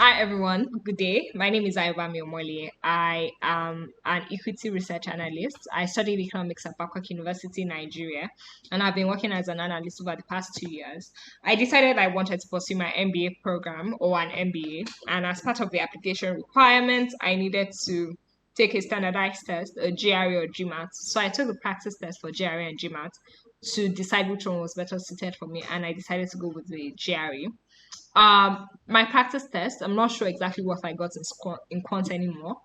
Hi everyone, good day. My name is Ayobami Omole. I am an equity research analyst. I studied economics at Babcock University, Nigeria, and I've been working as an analyst over the past 2 years. I decided I wanted to pursue my MBA program or an MBA, and as part of the application requirements, I needed to take a standardized test, a GRE or GMAT. So I took the practice test for GRE and GMAT to decide which one was better suited for me, and I decided to go with the GRE. My practice test, I'm not sure exactly what I got in quant anymore.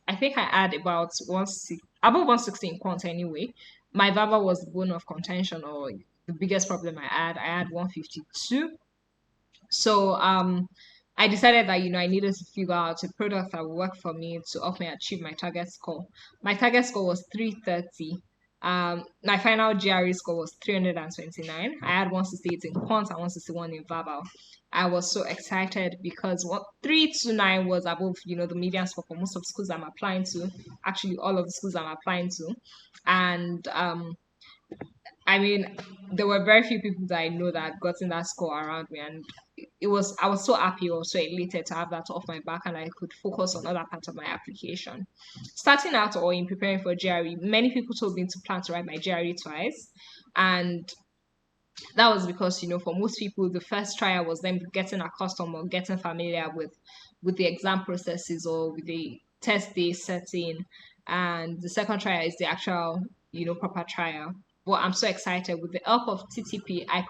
I think I had about above 160 in quant anyway. My verbal was the bone of contention or the biggest problem I had. I had 152. So I decided that I needed to figure out a product that would work for me to help me achieve my target score. My target score was 330. My final GRE score was 329. I had 168 in quant and 161 in verbal. I was so excited because what 329 was above, the median score for most of the schools I'm applying to. Actually, all of the schools I'm applying to, and I mean, there were very few people that I know that had gotten that score around me, and I was so happy or so elated to have that off my back, and I could focus on other parts of my application. Starting out or in preparing for GRE, many people told me to plan to write my GRE twice, and that was because for most people the first trial was them getting accustomed or getting familiar with the exam processes or with the test day setting, and the second trial is the actual proper trial. But I'm so excited with the help of TTP. I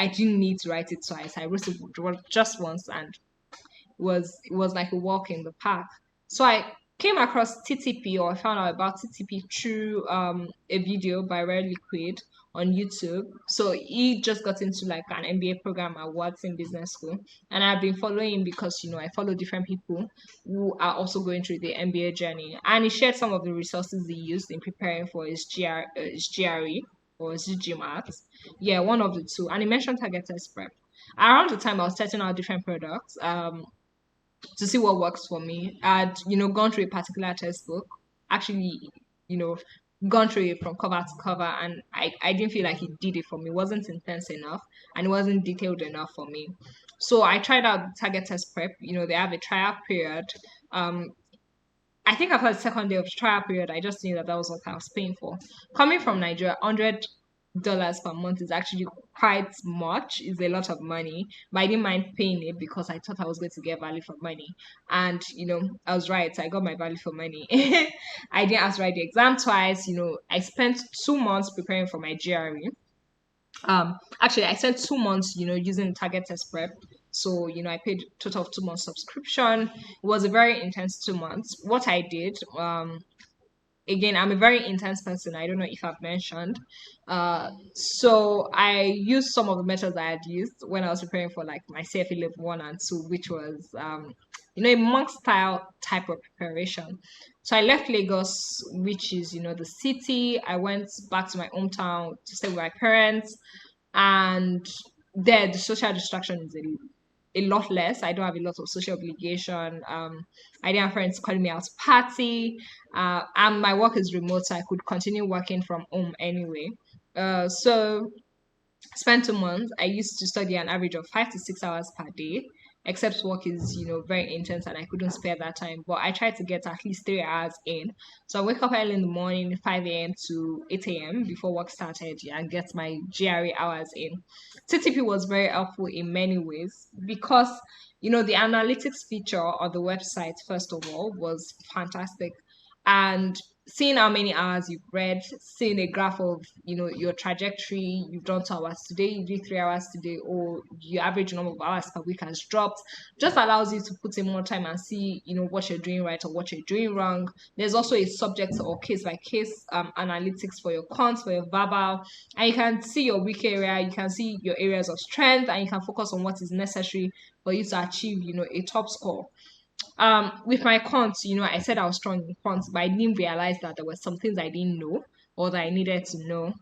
didn't need to write it twice. I wrote it just once, and it was like a walk in the park. So I came across TTP, or I found out about TTP through a video by Rare Liquid on YouTube. So he just got into like an MBA program at Watson Business School, and I've been following him because I follow different people who are also going through the MBA journey, and he shared some of the resources he used in preparing for his GRE or his GMAT. Yeah, one of the two, and he mentioned target test prep. Around the time I was testing out different products, to see what works for me. I'd, gone through a particular textbook, actually, you know, gone through it from cover to cover, and I didn't feel like it did it for me. It wasn't intense enough and it wasn't detailed enough for me. So I tried out target test prep. They have a trial period. Um, I think after the second day of the trial period, I just knew that that was what I was paying for. Coming from Nigeria, $100 per month is actually quite much. It's a lot of money, but I didn't mind paying it because I thought I was going to get value for money. And I was right. I got my value for money. I didn't have to write the exam twice. I spent 2 months preparing for my GRE. Actually, I spent 2 months, using target test prep. So, I paid total of 2 months subscription. It was a very intense 2 months. What I did, again, I'm a very intense person. I don't know if I've mentioned. So I used some of the methods I had used when I was preparing for like my CFA level 1 and 2, which was a monk style type of preparation. So I left Lagos, which is the city. I went back to my hometown to stay with my parents, and there the social distraction is a lot less. I don't have a lot of social obligation. I didn't have friends calling me out to party. And my work is remote, so I could continue working from home anyway. So spent 2 months. I used to study an average of 5 to 6 hours per day, except work is, very intense and I couldn't spare that time. But I tried to get at least 3 hours in. So I wake up early in the morning, 5 a.m. to 8 a.m. before work started, yeah, and get my GRE hours in. TTP was very helpful in many ways because the analytics feature on the website, first of all, was fantastic. And seeing how many hours you've read, seeing a graph of your trajectory, you've done 2 hours today, you do 3 hours today, or your average number of hours per week has dropped, just allows you to put in more time and see what you're doing right or what you're doing wrong. There's also a subject or case by case analytics for your quants, for your verbal, and you can see your weak area, you can see your areas of strength, and you can focus on what is necessary for you to achieve a top score. With my quants, I said I was strong in quants, but I didn't realize that there were some things I didn't know or that I needed to know.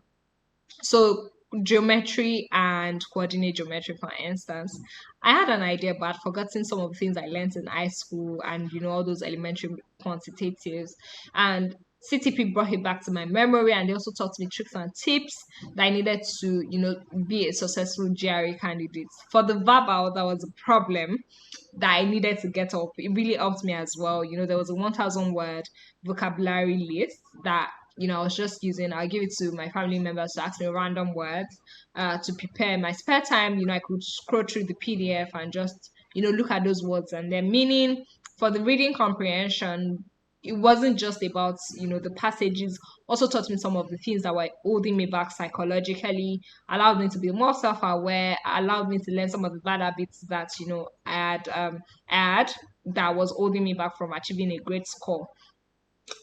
So geometry and coordinate geometry, for instance, I had an idea, but I'd forgotten some of the things I learned in high school and all those elementary quantitatives. And CTP brought it back to my memory, and they also taught me tricks and tips that I needed to, be a successful GRE candidate. For the verbal, that was a problem that I needed to get up. It really helped me as well. There was a 1,000 word vocabulary list that I was just using. I'll give it to my family members to ask me random words to prepare my spare time. I could scroll through the PDF and just look at those words and their meaning. For the reading comprehension, it wasn't just about the passages. Also taught me some of the things that were holding me back psychologically, allowed me to be more self-aware, allowed me to learn some of the bad habits that I had that was holding me back from achieving a great score.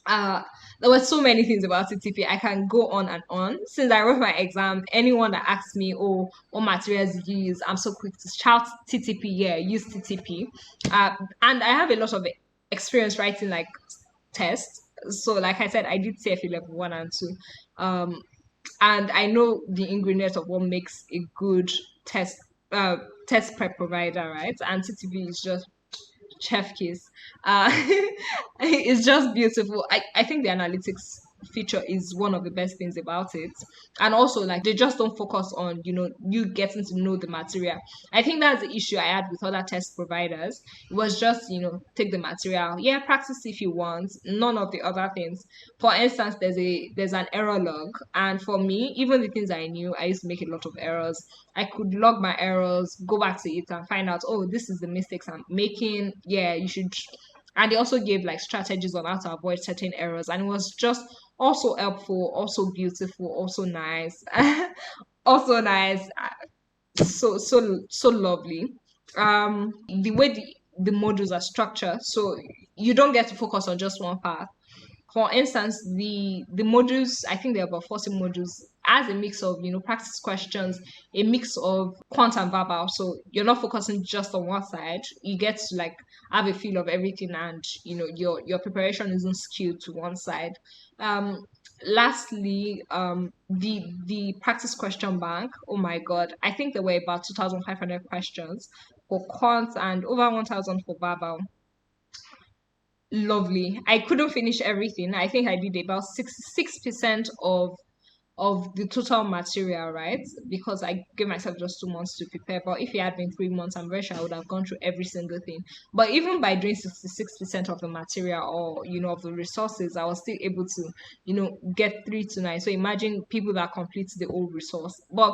uh there were so many things about TTP. I can go on and on. Since I wrote my exam, anyone that asks me, oh, what materials did you use, I'm so quick to shout TTP. Yeah, use TTP. And I have a lot of experience writing like tests. So like I said, I did CFA level 1 and 2. And I know the ingredients of what makes a good test uh test prep provider, right? And TTP is just chef kiss. It's just beautiful. I think the analytics feature is one of the best things about it. And also, like, they just don't focus on, you getting to know the material. I think that's the issue I had with other test providers. It was just, take the material. Yeah, practice if you want. None of the other things. For instance, there's an error log. And for me, even the things I knew, I used to make a lot of errors. I could log my errors, go back to it and find out, oh, this is the mistakes I'm making. Yeah, you should. And they also gave like strategies on how to avoid certain errors. And it was just also helpful, also beautiful, also nice. Also nice. So lovely. The way the modules are structured, so you don't get to focus on just one part. For instance, the modules, I think there are about 40 modules, as a mix of practice questions, a mix of quant and verbal. So you're not focusing just on one side. You get to like have a feel of everything, and your preparation isn't skewed to one side. Um, Lastly, the practice question bank. Oh my god, I think there were about 2,500 questions for quant and over 1,000 for verbal. Lovely. I couldn't finish everything. I think I did about 66% of the total material, right? Because I gave myself just 2 months to prepare. But if it had been 3 months, I'm very sure I would have gone through every single thing. But even by doing 66% of the material, or of the resources, I was still able to, get 3 to 9. So imagine people that complete the whole resource. But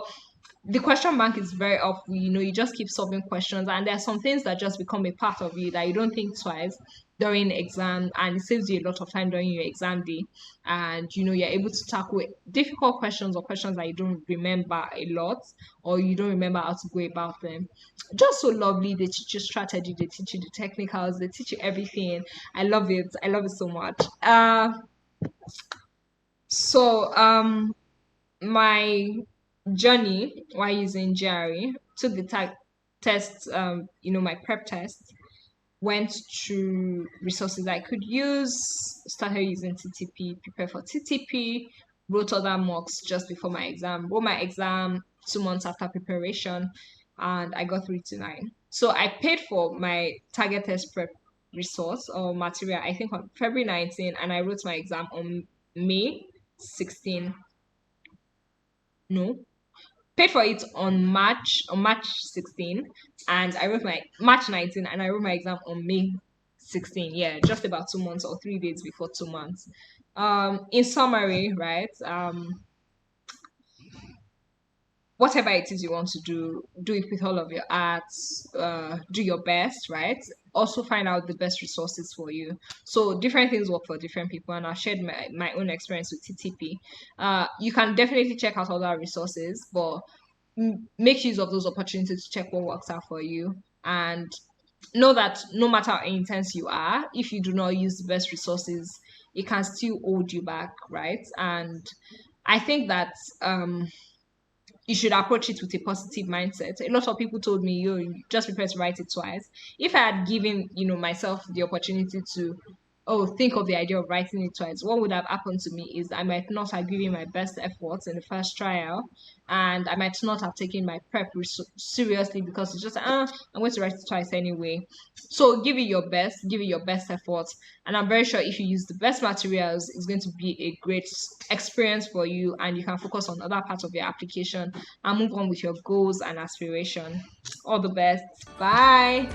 the question bank is very helpful. You just keep solving questions, and there are some things that just become a part of you that you don't think twice during the exam, and it saves you a lot of time during your exam day. And you're able to tackle difficult questions or questions that you don't remember a lot, or you don't remember how to go about them. Just so lovely. They teach you strategy, they teach you the technicals, they teach you everything. I love it. I love it so much. So my journey while using GRE, took the test, my prep test, went through resources I could use, started using TTP, prepare for TTP, wrote other mocks just before my exam, wrote my exam 2 months after preparation, and I got 3 to 9. So I paid for my target test prep resource or material, I think on February 19, and I wrote my exam on May 16. No, paid for it on March 16, and I wrote my March 19, and I wrote my exam on May 16. Yeah, just about 2 months or 3 days before 2 months. In summary, right? Whatever it is you want to do it with all of your arts. Do your best, right? Also find out the best resources for you. So different things work for different people, and I shared my own experience with TTP. You can definitely check out other resources, but make use of those opportunities to check what works out for you, and know that no matter how intense you are, if you do not use the best resources, it can still hold you back, right? And I think that you should approach it with a positive mindset. A lot of people told me, you just prepare to write it twice. If I had given, myself the opportunity to oh, think of the idea of writing it twice. What would have happened to me is I might not have given my best efforts in the first trial, and I might not have taken my prep seriously because it's just, I'm going to write it twice anyway. So give it your best efforts, and I'm very sure if you use the best materials, it's going to be a great experience for you, and you can focus on other parts of your application and move on with your goals and aspiration. All the best. Bye.